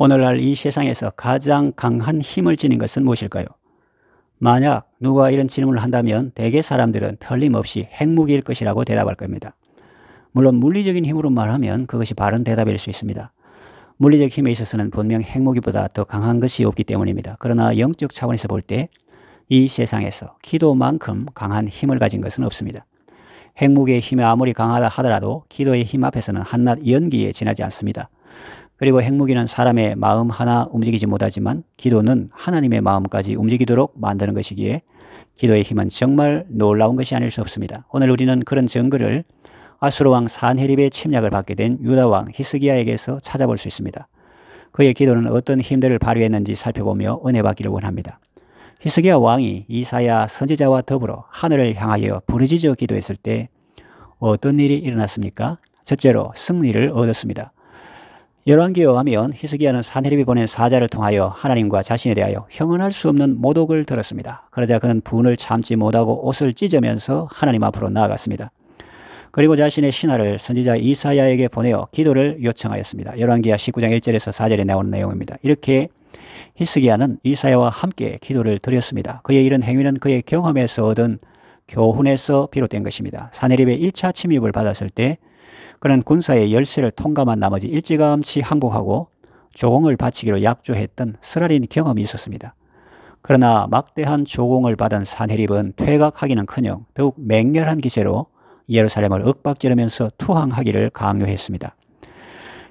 오늘날 이 세상에서 가장 강한 힘을 지닌 것은 무엇일까요? 만약 누가 이런 질문을 한다면 대개 사람들은 틀림없이 핵무기일 것이라고 대답할 겁니다. 물론 물리적인 힘으로 말하면 그것이 바른 대답일 수 있습니다. 물리적 힘에 있어서는 분명 핵무기보다 더 강한 것이 없기 때문입니다. 그러나 영적 차원에서 볼 때 이 세상에서 기도만큼 강한 힘을 가진 것은 없습니다. 핵무기의 힘이 아무리 강하다 하더라도 기도의 힘 앞에서는 한낱 연기에 지나지 않습니다. 그리고 핵무기는 사람의 마음 하나 움직이지 못하지만 기도는 하나님의 마음까지 움직이도록 만드는 것이기에 기도의 힘은 정말 놀라운 것이 아닐 수 없습니다. 오늘 우리는 그런 증거를 아수르 왕 산헤립의 침략을 받게 된 유다 왕 히스기야에게서 찾아볼 수 있습니다. 그의 기도는 어떤 힘들을 발휘했는지 살펴보며 은혜 받기를 원합니다. 히스기야 왕이 이사야 선지자와 더불어 하늘을 향하여 부르짖어 기도했을 때 어떤 일이 일어났습니까? 첫째로 승리를 얻었습니다. 열왕기에 의하면 히스기야는 산헤립이 보낸 사자를 통하여 하나님과 자신에 대하여 형언할 수 없는 모독을 들었습니다. 그러자 그는 분을 참지 못하고 옷을 찢으면서 하나님 앞으로 나아갔습니다. 그리고 자신의 신하를 선지자 이사야에게 보내어 기도를 요청하였습니다. 열왕기하 19장 1절에서 4절에 나오는 내용입니다. 이렇게 히스기야는 이사야와 함께 기도를 드렸습니다. 그의 이런 행위는 그의 경험에서 얻은 교훈에서 비롯된 것입니다. 산헤립의 1차 침입을 받았을 때 그는 군사의 열세를 통감한 나머지 일찌감치 항복하고 조공을 바치기로 약조했던 쓰라린 경험이 있었습니다. 그러나 막대한 조공을 받은 산헤립은 퇴각하기는커녕 더욱 맹렬한 기세로 예루살렘을 윽박지르면서 투항하기를 강요했습니다.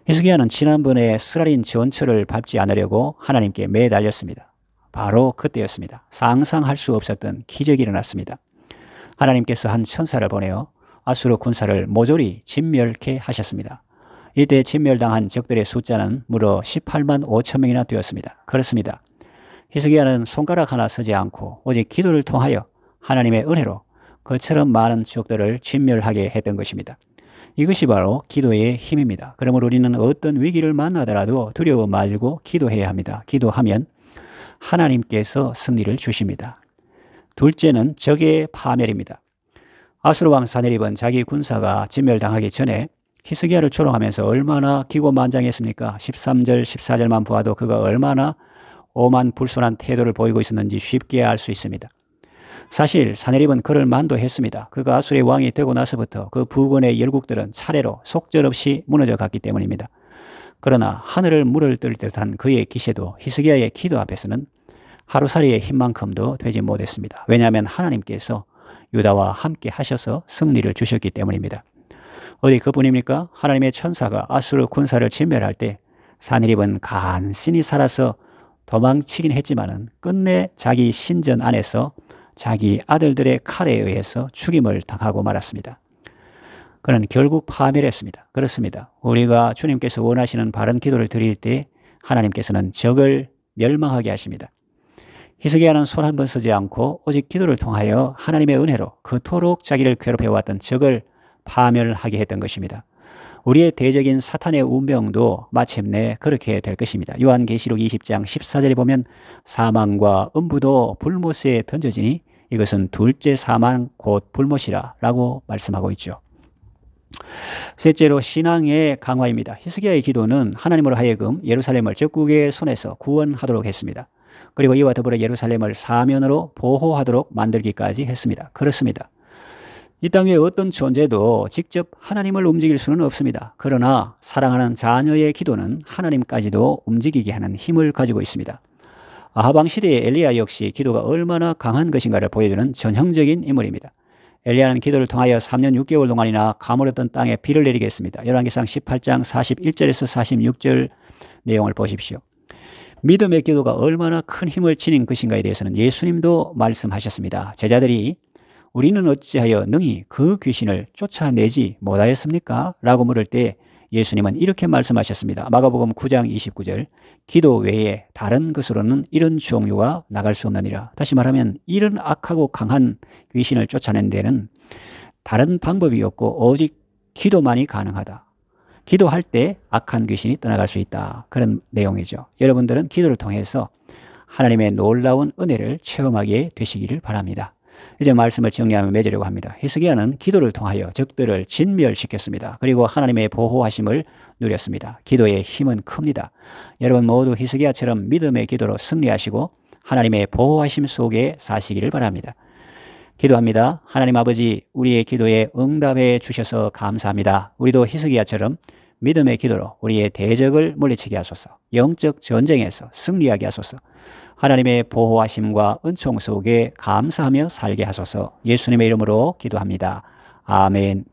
히스기야는 지난번에 쓰라린 전철을 밟지 않으려고 하나님께 매달렸습니다. 바로 그때였습니다. 상상할 수 없었던 기적이 일어났습니다. 하나님께서 한 천사를 보내어 아수르 군사를 모조리 진멸케 하셨습니다. 이때 진멸당한 적들의 숫자는 무려 18만 5천 명이나 되었습니다. 그렇습니다. 히스기야는 손가락 하나 쓰지 않고 오직 기도를 통하여 하나님의 은혜로 그처럼 많은 적들을 진멸하게 했던 것입니다. 이것이 바로 기도의 힘입니다. 그러므로 우리는 어떤 위기를 만나더라도 두려워 말고 기도해야 합니다. 기도하면 하나님께서 승리를 주십니다. 둘째는 적의 파멸입니다. 아수르 왕 산헤립은 자기 군사가 진멸당하기 전에 히스기야를 조롱하면서 얼마나 기고만장했습니까? 13절, 14절만 보아도 그가 얼마나 오만불손한 태도를 보이고 있었는지 쉽게 알 수 있습니다. 사실 산헤립은 그를 만도했습니다. 그가 아수르의 왕이 되고 나서부터 그 부근의 열국들은 차례로 속절없이 무너져 갔기 때문입니다. 그러나 하늘을 물을 뜰 듯한 그의 기세도 히스기야의 기도 앞에서는 하루살이의 힘만큼도 되지 못했습니다. 왜냐하면 하나님께서 유다와 함께 하셔서 승리를 주셨기 때문입니다. 어디 그뿐입니까? 하나님의 천사가 아수르 군사를 진멸할 때 산헤립은 간신히 살아서 도망치긴 했지만은 끝내 자기 신전 안에서 자기 아들들의 칼에 의해서 죽임을 당하고 말았습니다. 그는 결국 파멸했습니다. 그렇습니다. 우리가 주님께서 원하시는 바른 기도를 드릴 때 하나님께서는 적을 멸망하게 하십니다. 히스기야는 손 한 번 쓰지 않고 오직 기도를 통하여 하나님의 은혜로 그토록 자기를 괴롭혀왔던 적을 파멸하게 했던 것입니다. 우리의 대적인 사탄의 운명도 마침내 그렇게 될 것입니다. 요한계시록 20장 14절에 보면 사망과 음부도 불못에 던져지니 이것은 둘째 사망 곧 불못이라 라고 말씀하고 있죠. 셋째로 신앙의 강화입니다. 히스기야의 기도는 하나님으로 하여금 예루살렘을 적국의 손에서 구원하도록 했습니다. 그리고 이와 더불어 예루살렘을 사면으로 보호하도록 만들기까지 했습니다. 그렇습니다. 이 땅 위에 어떤 존재도 직접 하나님을 움직일 수는 없습니다. 그러나 사랑하는 자녀의 기도는 하나님까지도 움직이게 하는 힘을 가지고 있습니다. 아하방 시대의 엘리야 역시 기도가 얼마나 강한 것인가를 보여주는 전형적인 인물입니다. 엘리야는 기도를 통하여 3년 6개월 동안이나 가물었던 땅에 비를 내리게 했습니다. 열왕기상 18장 41절에서 46절 내용을 보십시오. 믿음의 기도가 얼마나 큰 힘을 지닌 것인가에 대해서는 예수님도 말씀하셨습니다. 제자들이 우리는 어찌하여 능히 그 귀신을 쫓아내지 못하였습니까? 라고 물을 때 예수님은 이렇게 말씀하셨습니다. 마가복음 9장 29절 기도 외에 다른 것으로는 이런 종류가 나갈 수 없느니라. 다시 말하면 이런 악하고 강한 귀신을 쫓아내는 데는 다른 방법이 없고 오직 기도만이 가능하다. 기도할 때 악한 귀신이 떠나갈 수 있다. 그런 내용이죠. 여러분들은 기도를 통해서 하나님의 놀라운 은혜를 체험하게 되시기를 바랍니다. 이제 말씀을 정리하며 맺으려고 합니다. 히스기야는 기도를 통하여 적들을 진멸시켰습니다. 그리고 하나님의 보호하심을 누렸습니다. 기도의 힘은 큽니다. 여러분 모두 히스기야처럼 믿음의 기도로 승리하시고 하나님의 보호하심 속에 사시기를 바랍니다. 기도합니다. 하나님 아버지, 우리의 기도에 응답해 주셔서 감사합니다. 우리도 히스기야처럼 믿음의 기도로 우리의 대적을 물리치게 하소서. 영적 전쟁에서 승리하게 하소서. 하나님의 보호하심과 은총 속에 감사하며 살게 하소서. 예수님의 이름으로 기도합니다. 아멘.